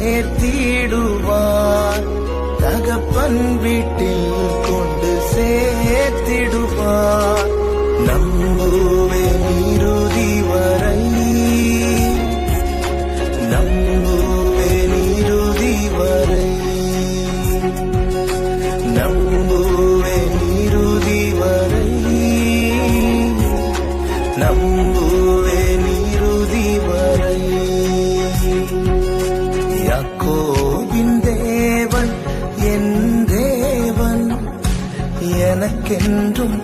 சேர்த்திடுவார். தகப்பன் வீட்டில் கொண்டு சேர்த்திடுவார். நம்புவேன் இறுதி வரை, நம்புவேன் இறுதி வரை, நம்புவேன் இறுதி வரை, நம்புவேன் இறுதி வரை. யாக்கோபின் தேவன் என் தேவன், எனக்கென்றும்